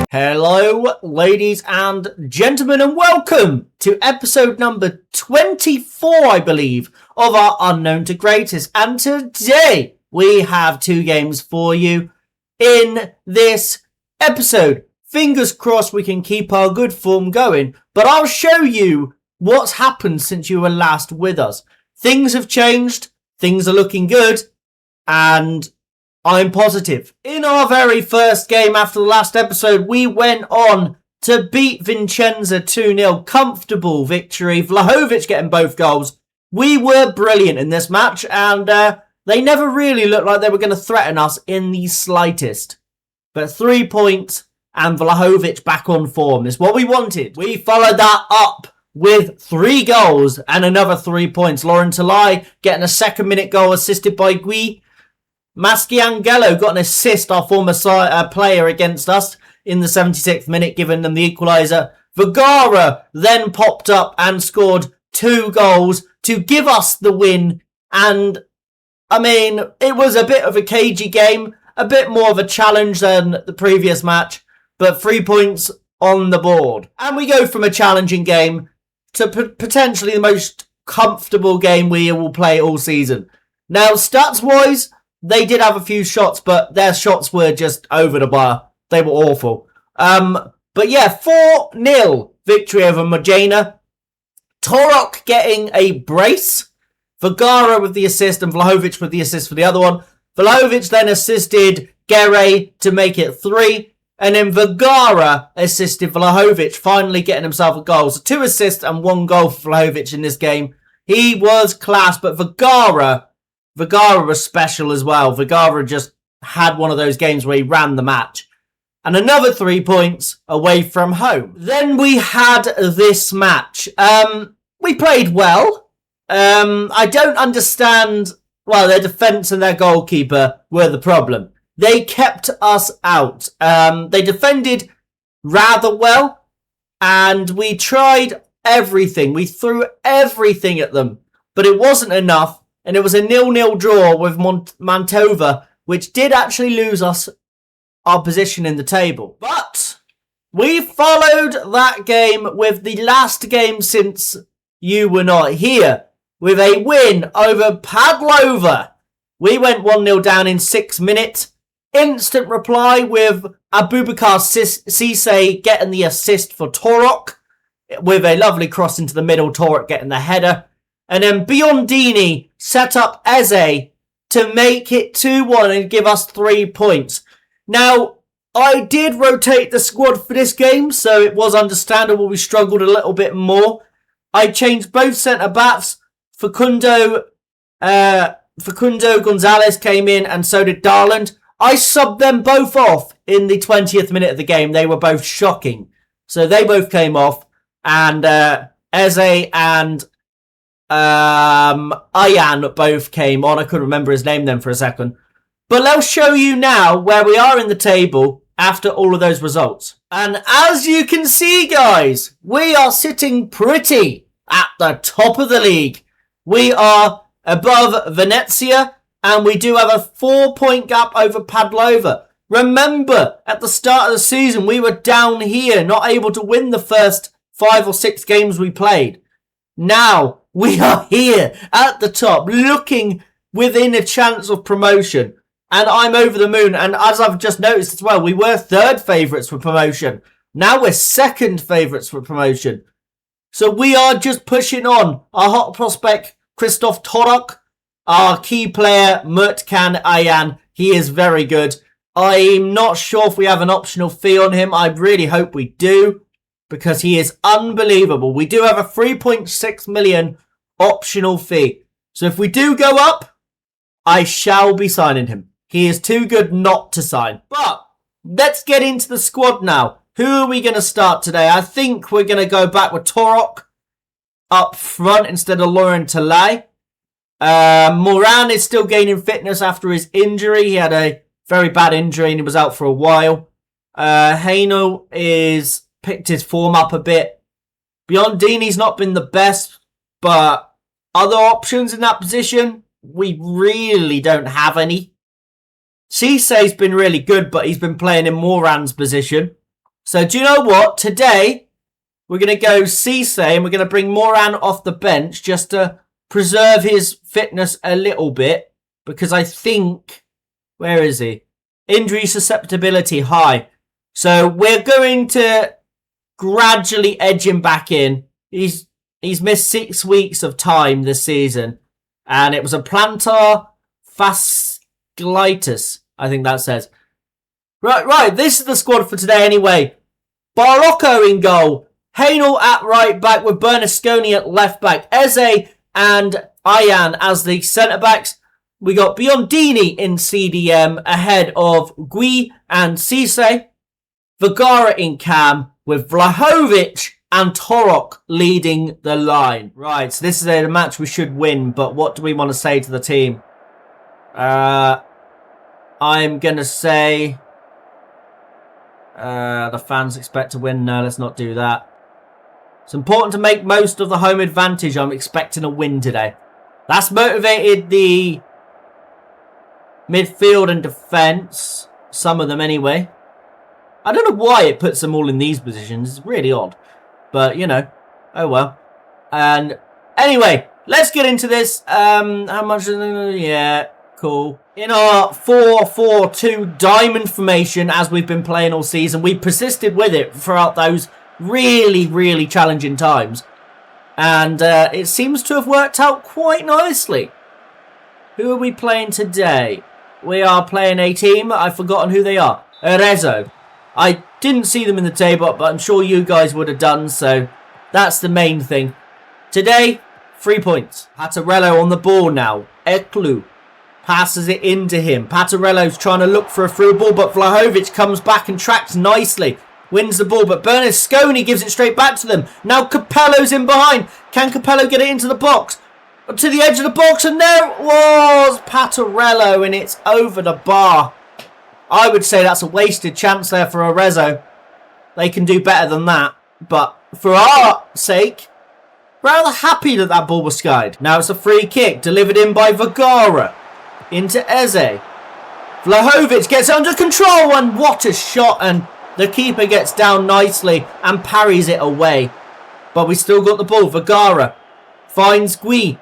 Hello, ladies and gentlemen, and welcome to episode number 24, I believe, of our Unknown to Greatest. And today, we have two games for you in this episode. Fingers crossed we can keep our good form going, but I'll show you what's happened since you were last with us. Things have changed, things are looking good, and I'm positive. In our very first game after the last episode, we went on to beat Vicenza 2-0. Comfortable victory. Vlahovic getting both goals. We were brilliant in this match, and they never really looked like they were going to threaten us in the slightest. But 3 points and Vlahovic back on form is what we wanted. We followed that up with 3 goals and another 3 points. Lauren Talai getting a second-minute goal assisted by Gui. Maschiangelo got an assist, our former player, against us in the 76th minute, giving them the equaliser. Vergara then popped up and scored 2 goals to give us the win. And, I mean, it was a bit of a cagey game, a bit more of a challenge than the previous match, but 3 points on the board. And we go from a challenging game to potentially the most comfortable game we will play all season. Now, stats-wise, they did have a few shots, but their shots were just over the bar. They were awful. But yeah, 4-0 victory over Modena. Torok getting a brace. Vergara with the assist and Vlahovic with the assist for the other one. Vlahovic then assisted Guerre to make it 3. And then Vergara assisted Vlahovic, finally getting himself a goal. So 2 assists and 1 goal for Vlahovic in this game. He was class, but Vergara was special as well. Vergara just had one of those games where he ran the match. And another 3 points away from home. Then we had this match. We played well. I don't understand. Well, their defence and their goalkeeper were the problem. They kept us out. They defended rather well. And we tried everything. We threw everything at them. But it wasn't enough. And it was a 0-0 draw with Mantova, which did actually lose us our position in the table. But we followed that game with the last game since you were not here, with a win over Padlova. We went 1-0 down in 6 minutes. Instant reply with Abubakar Cisse getting the assist for Torok, with a lovely cross into the middle, Torok getting the header. And then Biondini set up Eze to make it 2-1 and give us 3 points. Now, I did rotate the squad for this game, so it was understandable we struggled a little bit more. I changed both centre-backs. Facundo Gonzalez came in, and so did Darland. I subbed them both off in the 20th minute of the game. They were both shocking. So they both came off, and Eze and Ayan both came on. I couldn't remember his name then for a second. But let's show you now where we are in the table after all of those results. And as you can see, guys, we are sitting pretty at the top of the league. We are above Venezia, and we do have a 4-point gap over Padlova. Remember, at the start of the season, we were down here, not able to win the first 5 or 6 games we played. Now, we are here at the top, looking within a chance of promotion. And I'm over the moon. And as I've just noticed as well, we were 3rd favourites for promotion. Now we're 2nd favourites for promotion. So we are just pushing on. Our hot prospect, Christoph Torok. Our key player, Murtkan Ayan. He is very good. I'm not sure if we have an optional fee on him. I really hope we do, because he is unbelievable. We do have a 3.6 million optional fee. So if we do go up, I shall be signing him. He is too good not to sign. But let's get into the squad now. Who are we going to start today? I think we're going to go back with Torok up front instead of Lauren Talay. Moran is still gaining fitness after his injury. He had a very bad injury and he was out for a while. Haino is picked his form up a bit. Biondini's not been the best, but other options in that position, we really don't have any. Cisse's been really good, but he's been playing in Moran's position. So do you know what? Today, we're going to go Cisse and we're going to bring Moran off the bench just to preserve his fitness a little bit. Because I think... Where is he? Injury susceptibility high. So we're going to gradually edge him back in. He's missed 6 weeks of time this season. And it was a plantar fasciitis, I think that says. Right, this is the squad for today anyway. Barocco in goal. Hainal at right back with Bernasconi at left back. Eze and Ayan as the centre-backs. We got Biondini in CDM ahead of Gui and Cisse. Vergara in cam with Vlahovic and Torok leading the line. Right, so this is a match we should win, but what do we want to say to the team? I'm going to say... the fans expect to win. No, let's not do that. It's important to make most of the home advantage. I'm expecting a win today. That's motivated the midfield and defence. Some of them anyway. I don't know why it puts them all in these positions. It's really odd. But, you know. Oh well. And anyway, let's get into this. How much? Yeah, cool. In our 4-4-2 diamond formation, as we've been playing all season, we persisted with it throughout those really, really challenging times. And it seems to have worked out quite nicely. Who are we playing today? We are playing a team. I've forgotten who they are. Arezzo. I didn't see them in the table, but I'm sure you guys would have done, so that's the main thing. Today, 3 points. Patarello on the ball now. Eklu passes it into him. Patarello's trying to look for a through ball, but Vlahovic comes back and tracks nicely. Wins the ball, but Bernasconi gives it straight back to them. Now Capello's in behind. Can Capello get it into the box? To the edge of the box, and there it was Patarello, and it's over the bar. I would say that's a wasted chance there for Arezzo. They can do better than that. But for our sake, rather happy that that ball was skied. Now it's a free kick delivered in by Vergara into Eze. Vlahovic gets it under control, and what a shot. And the keeper gets down nicely and parries it away. But we still got the ball. Vergara finds Gui.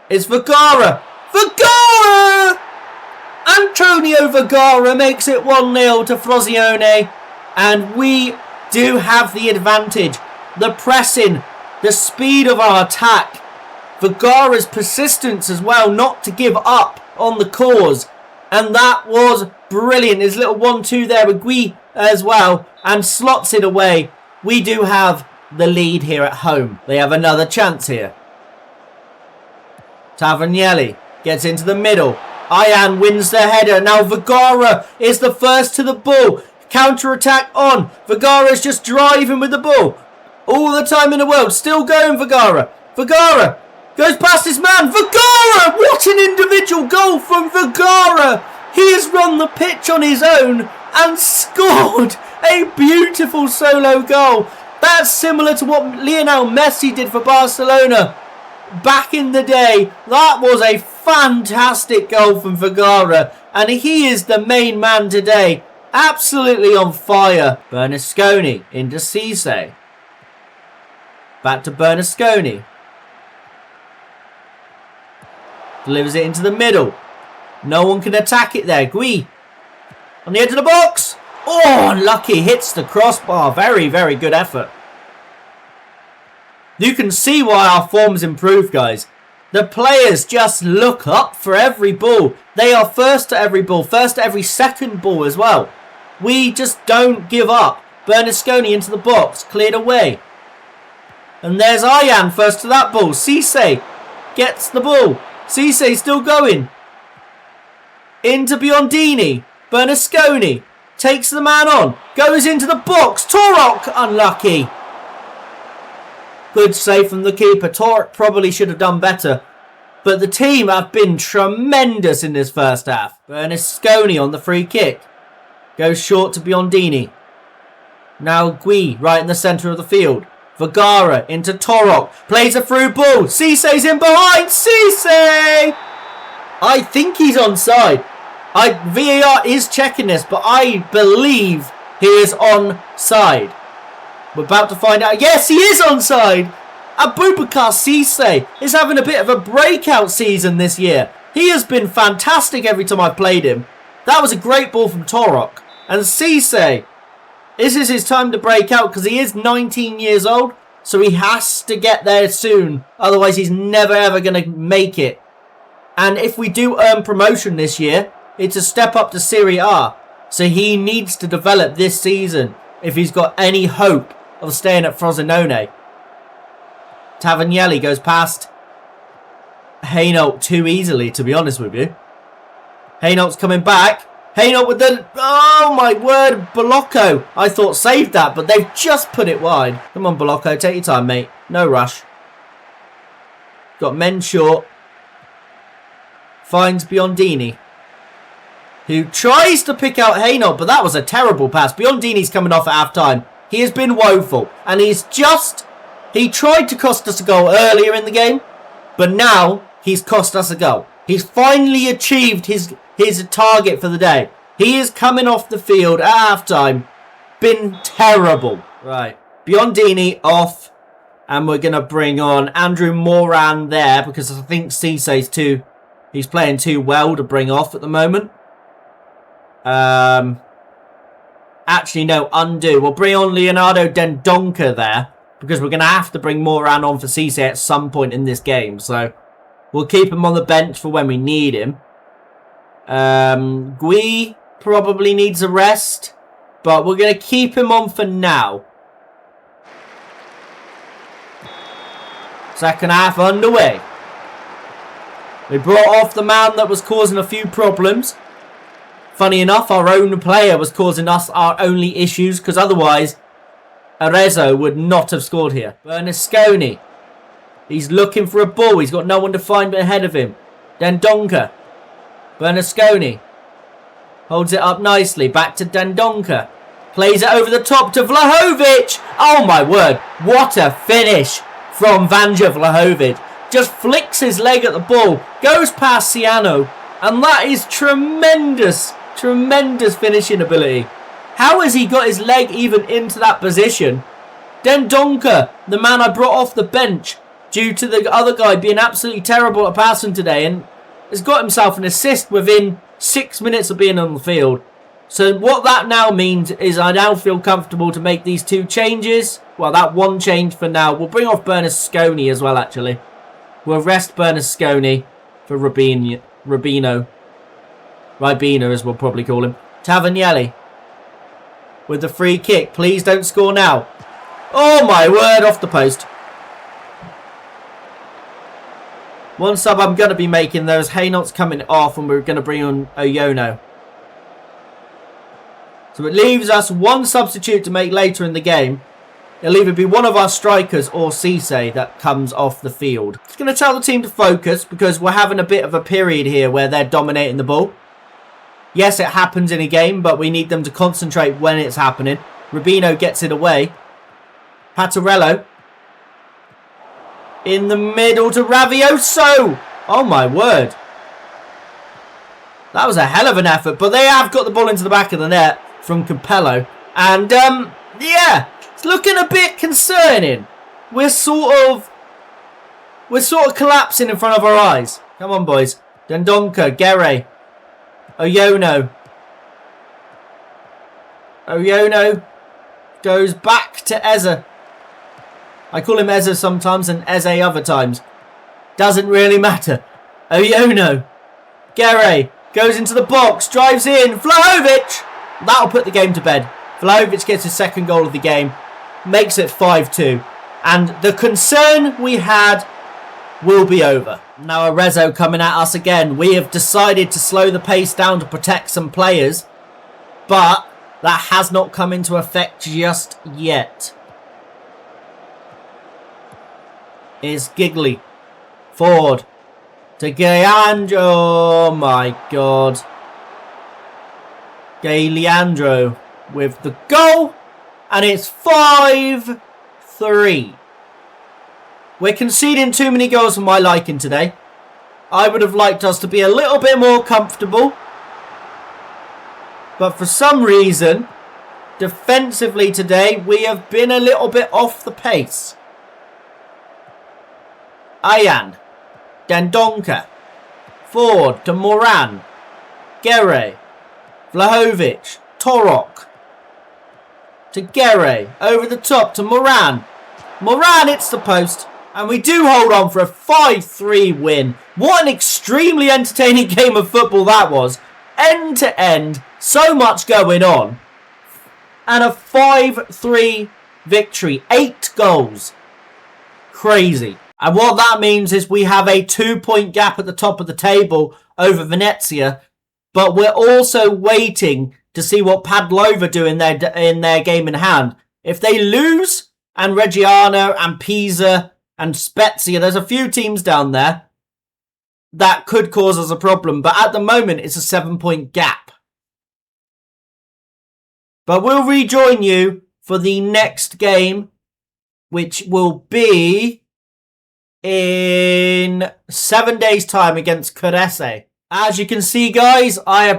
It's Vergara. Vergara! Antonio Vergara makes it 1-0 to Frosinone. And we do have the advantage. The pressing, the speed of our attack. Vergara's persistence as well, not to give up on the cause. And that was brilliant. His little 1-2 there with Gui as well. And slots it away. We do have the lead here at home. They have another chance here. Tavernielli gets into the middle. Ayan wins the header. Now Vergara is the first to the ball. Counter-attack on. Vergara's just driving with the ball. All the time in the world. Still going, Vergara. Vergara goes past his man. Vergara! What an individual goal from Vergara. He has run the pitch on his own and scored a beautiful solo goal. That's similar to what Lionel Messi did for Barcelona back in the day. That was a fantastic goal from Vergara, and he is the main man today. Absolutely on fire. Bernasconi into Cisse. Back to Bernasconi. Delivers it into the middle. No one can attack it there. Gui on the edge of the box. Oh, unlucky. Hits the crossbar. Very, very good effort. You can see why our form's improved, guys. The players just look up for every ball. They are first to every ball. First to every second ball as well. We just don't give up. Bernasconi into the box. Cleared away. And there's Ayan first to that ball. Cisse gets the ball. Cisse still going. Into Biondini. Bernasconi takes the man on. Goes into the box. Torok unlucky. Good save from the keeper. Torok probably should have done better. But the team have been tremendous in this first half. Bernasconi on the free kick. Goes short to Biondini. Now Gui right in the centre of the field. Vergara into Torok. Plays a through ball. Cisse's in behind. Cisse! I think he's onside. VAR is checking this, but I believe He is onside. We're about to find out. Yes, he is onside. Abubakar Cisse is having a bit of a breakout season this year. He has been fantastic every time I've played him. That was a great ball from Torok. And Cisse, this is his time to break out because he is 19 years old. So he has to get there soon. Otherwise, he's never ever going to make it. And if we do earn promotion this year, it's a step up to Serie A. So he needs to develop this season if he's got any hope of staying at Frosinone. Tavernielli goes past Hainault too easily, to be honest with you. Hainault's coming back. Hainault with the... Oh, my word. Bolocco. I thought saved that, but they've just put it wide. Come on, Bolocco. Take your time, mate. No rush. Got men short. Finds Biondini, who tries to pick out Hainault, but that was a terrible pass. Biondini's coming off at half-time. He has been woeful, and he's just... He tried to cost us a goal earlier in the game, but now he's cost us a goal. He's finally achieved his target for the day. He is coming off the field at half-time. Been terrible. Right. Biondini off, and we're going to bring on Andrew Moran there, because I think Cisse's too... He's playing too well to bring off at the moment. Actually, no, undo. We'll bring on Leonardo Dendoncker there, because we're going to have to bring Moran on for Cisse at some point in this game. So we'll keep him on the bench for when we need him. Gui probably needs a rest, but we're going to keep him on for now. Second half underway. We brought off the man that was causing a few problems. Funny enough, our own player was causing us our only issues, because otherwise Arezzo would not have scored here. Bernasconi. He's looking for a ball. He's got no one to find ahead of him. Dendoncker. Bernasconi. Holds it up nicely. Back to Dendoncker. Plays it over the top to Vlahovic. Oh my word. What a finish from Vanja Vlahovic. Just flicks his leg at the ball. Goes past Ciano. And that is tremendous. Tremendous finishing ability. How has he got his leg even into that position? Dendoncker, the man I brought off the bench due to the other guy being absolutely terrible at passing today, and has got himself an assist within 6 minutes of being on the field. So what that now means is I now feel comfortable to make these two changes. Well, that one change for now. We'll bring off Bernasconi as well, actually. We'll rest Bernasconi for Rubino, Ribena, as we'll probably call him. Tavernielli with the free kick. Please don't score now. Oh my word, off the post. One sub I'm going to be making though is Hainault's coming off, and we're going to bring on Oyono. So it leaves us one substitute to make later in the game. It'll either be one of our strikers or Cisse that comes off the field. It's going to tell the team to focus because we're having a bit of a period here where they're dominating the ball. Yes, it happens in a game, but we need them to concentrate when it's happening. Rubino gets it away. Patarello. In the middle to Ravioso. Oh my word. That was a hell of an effort, but they have got the ball into the back of the net from Capello. And, yeah. It's looking a bit concerning. We're sort of collapsing in front of our eyes. Come on, boys. Dendoncker, Guerre, Oyono. Oyono goes back to Eze. I call him Eze sometimes and Eze other times. Doesn't really matter. Oyono. Guerre goes into the box, drives in. Vlahovic. That'll put the game to bed. Vlahovic gets his second goal of the game. Makes it 5-2. And the concern we had will be over. Now Arezzo coming at us again. We have decided to slow the pace down to protect some players. But that has not come into effect just yet. Is Giggly. Forward. To Gayandro. Oh my God. Gay Leandro with the goal. And it's 5-3. We're conceding too many goals for my liking today. I would have liked us to be a little bit more comfortable. But for some reason, defensively today, we have been a little bit off the pace. Ayan, Dendonka, Ford to Moran, Gere, Vlahovic, Torok, to Gere, over the top to Moran. Moran hits the post, and we do hold on for a 5-3 win. What an extremely entertaining game of football that was. End to end, so much going on. And a 5-3 victory, 8 goals. Crazy. And what that means is we have a 2-point gap at the top of the table over Venezia, but we're also waiting to see what Padlova do in their game in hand. If they lose, and Reggiano and Pisa and Spezia, there's a few teams down there that could cause us a problem, but at the moment it's a 7-point gap. But we'll rejoin you for the next game, which will be in 7 days' time against Corese. As you can see, guys, I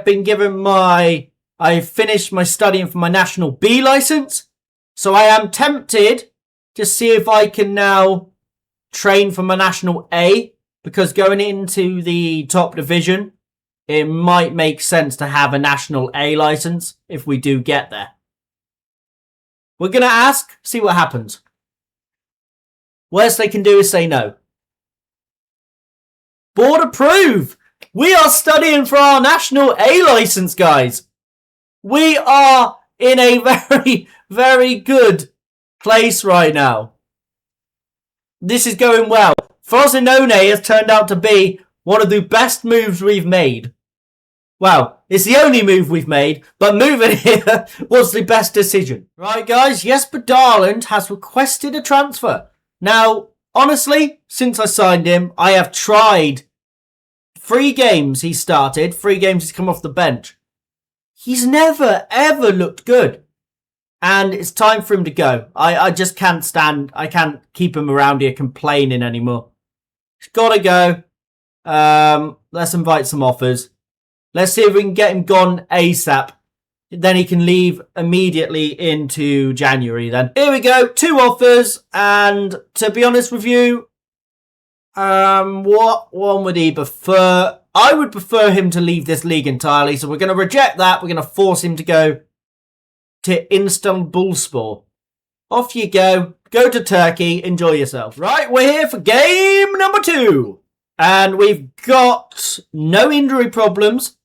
finished my studying for my National B license. So I am tempted to see if I can now train for my National A, because going into the top division, it might make sense to have a National A license if we do get there. We're going to ask, see what happens. Worst they can do is say no. Board approve! We are studying for our National A license, guys. We are in a very, very good place right now. This is going well. Frosinone has turned out to be one of the best moves we've made. Well, it's the only move we've made, but moving here was the best decision. Right, guys, Jesper Darland has requested a transfer. Now, honestly, since I signed him, I have tried 3 games he started, 3 games he's come off the bench. He's never, ever looked good. And it's time for him to go. I just can't I can't keep him around here complaining anymore. He's got to go. Let's invite some offers. Let's see if we can get him gone ASAP. Then he can leave immediately into January then. Here we go. 2 offers. And to be honest with you, what one would he prefer? I would prefer him to leave this league entirely. So we're going to reject that. We're going to force him to go to Istanbulspor. Off you go. Go to Turkey. Enjoy yourself. Right, we're here for game number 2. And we've got no injury problems.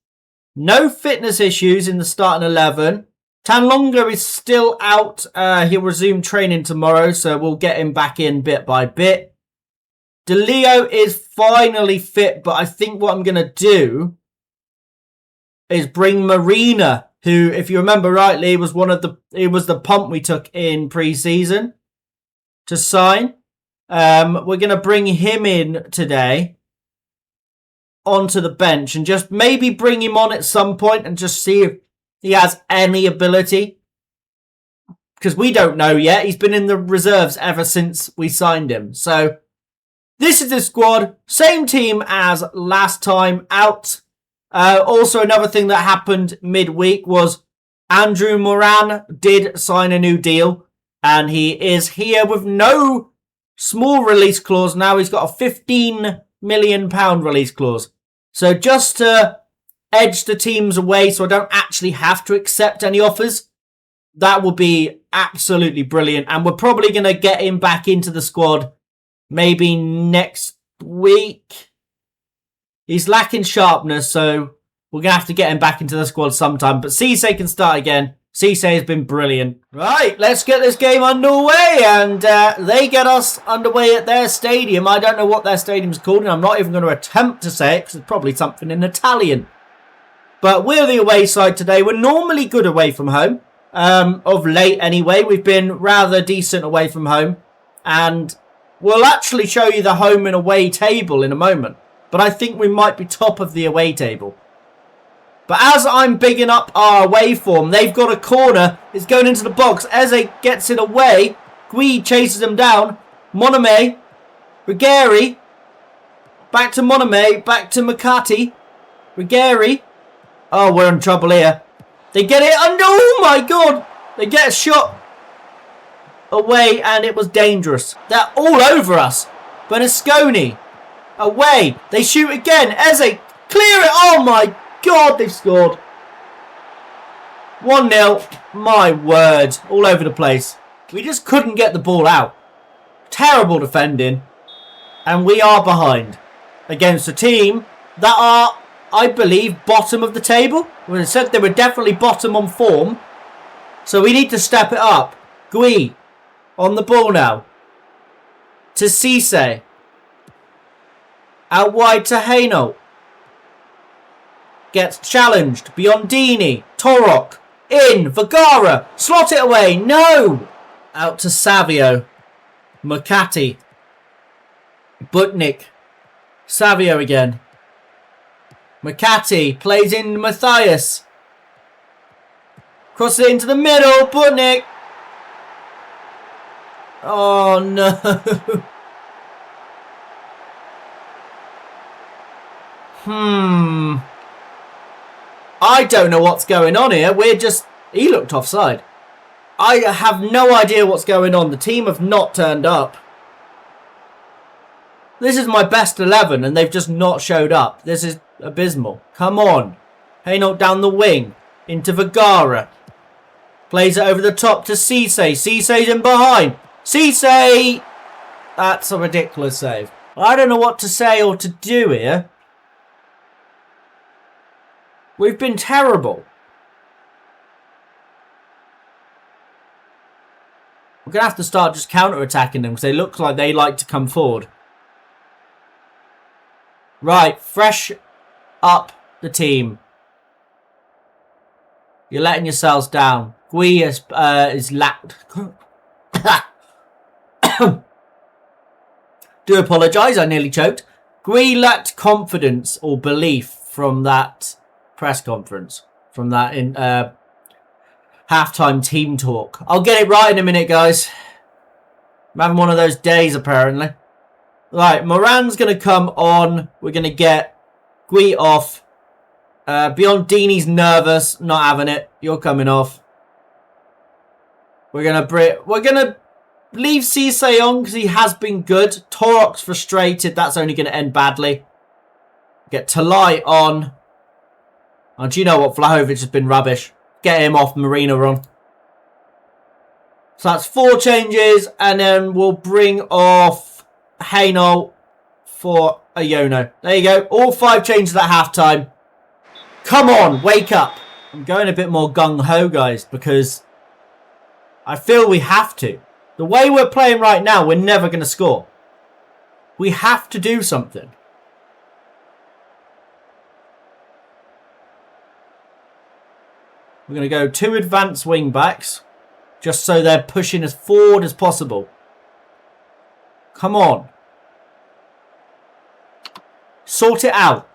No fitness issues in the starting 11. Tanlonga is still out. He'll resume training tomorrow, so we'll get him back in bit by bit. DeLeo is finally fit, but I think what I'm going to do is bring Marina, who, if you remember rightly, was the punt we took in pre-season to sign. We're going to bring him in today onto the bench and just maybe bring him on at some point and just see if he has any ability. Because we don't know yet. He's been in the reserves ever since we signed him. So this is the squad. Same team as last time out. Also, another thing that happened midweek was Andrew Moran did sign a new deal. And he is here with no small release clause. Now he's got a £15 million release clause. So just to edge the teams away so I don't actually have to accept any offers, that will be absolutely brilliant. And we're probably going to get him back into the squad maybe next week. He's lacking sharpness, so we're going to have to get him back into the squad sometime. But Cisse can start again. Cisse has been brilliant. Right, let's get this game underway. And they get us underway at their stadium. I don't know what their stadium's called, and I'm not even going to attempt to say it because it's probably something in Italian. But we're the away side today. We're normally good away from home. Of late anyway. We've been rather decent away from home. And we'll actually show you the home and away table in a moment. But I think we might be top of the away table. But as I'm bigging up our away form, they've got a corner. It's going into the box. Eze gets it away. Gui chases him down. Moname. Rigeri. Back to Moname. Back to Makati. Rigeri. Oh, we're in trouble here. They get it under. Oh, my God. They get a shot away and it was dangerous. They're all over us. Bernasconi away. They shoot again. Eze, clear it. Oh my God, they've scored. 1-0. My word. All over the place. We just couldn't get the ball out. Terrible defending. And we are behind against a team that are, I believe, bottom of the table. We said they were definitely bottom on form. So we need to step it up. Gui on the ball now. To Cisse. Out wide to Hainault. Gets challenged. Biondini. Torok. In. Vergara. Slot it away. No. Out to Savio. Makati. Butnik. Savio again. Makati plays in Matthias. Crosses it into the middle. Butnik. Oh no. I don't know what's going on here. He looked offside. I have no idea what's going on. The team have not turned up. This is my best 11 and they've just not showed up. This is abysmal. Come on. Hainault down the wing. Into Vergara. Plays it over the top to Cisse. Cisse's in behind. Cisse! That's a ridiculous save. I don't know what to say or to do here. We've been terrible. We're going to have to start just counter-attacking them because they look like they like to come forward. Right, fresh up the team. You're letting yourselves down. Gui is lacked. Do apologise, I nearly choked. Gui lacked confidence or belief from that press conference. From that halftime team talk. I'll get it right in a minute, guys. I'm having one of those days, apparently. Right, Moran's going to come on. We're going to get Gui off. Biondini's nervous, not having it. You're coming off. We're gonna leave Cisse on because he has been good. Torok's frustrated. That's only going to end badly. Get Talai on. Oh, do you know what? Vlahovic has been rubbish. Get him off. Marina on. So that's 4 changes, and then we'll bring off Hainault for Iono. There you go. All 5 changes at halftime. Come on, wake up. I'm going a bit more gung-ho, guys, because I feel we have to. The way we're playing right now, we're never going to score. We have to do something. We're going to go 2 advanced wing-backs, just so they're pushing as forward as possible. Come on. Sort it out.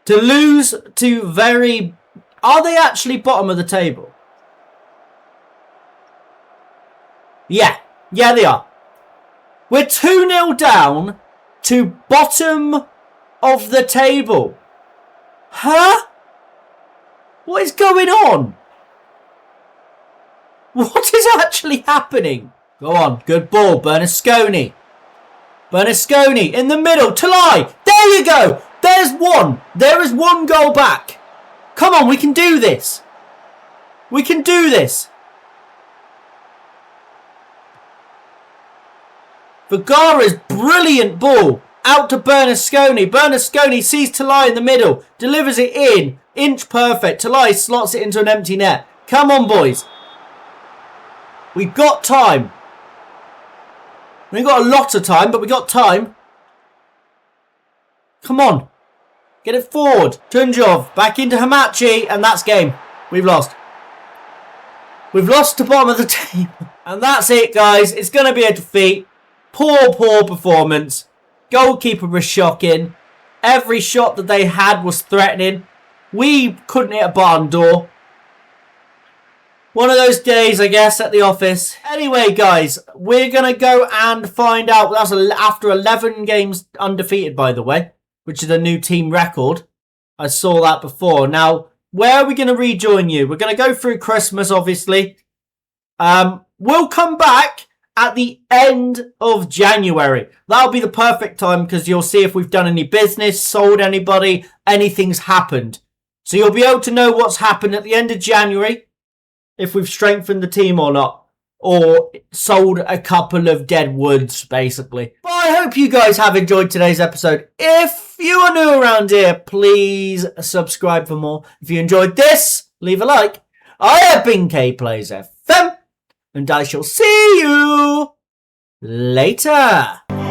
To lose to very... Are they actually bottom of the table? Yeah. Yeah, they are. We're 2-0 down to bottom of the table. Huh? What is going on? What is actually happening? Go on. Good ball. Bernasconi. Bernasconi in the middle. Talai. There you go. There's one. There is 1 goal back. Come on, we can do this. We can do this. Vergara's brilliant ball. Out to Bernasconi. Bernasconi sees Talai in the middle. Delivers it in. Inch perfect. Talai slots it into an empty net. Come on, boys. We've got time. We've got a lot of time, but we got time. Come on. Get it forward. Tunjov back into Hamachi, and that's game. We've lost. We've lost to bottom of the table. And that's it, guys. It's going to be a defeat. Poor performance. Goalkeeper was shocking. Every shot that they had was threatening. We couldn't hit a barn door. One of those days, I guess, at the office. Anyway, guys, we're going to go and find out. That's after 11 games undefeated, by the way, which is a new team record. I saw that before. Now, where are we going to rejoin you? We're going to go through Christmas, obviously. We'll come back at the end of January. That'll be the perfect time because you'll see if we've done any business, sold anybody, anything's happened. So you'll be able to know what's happened at the end of January, if we've strengthened the team or not, or sold a couple of dead woods, basically. But I hope you guys have enjoyed today's episode. If you are new around here, please subscribe for more. If you enjoyed this, leave a like. I have been K-PlaysFM, and I shall see you later.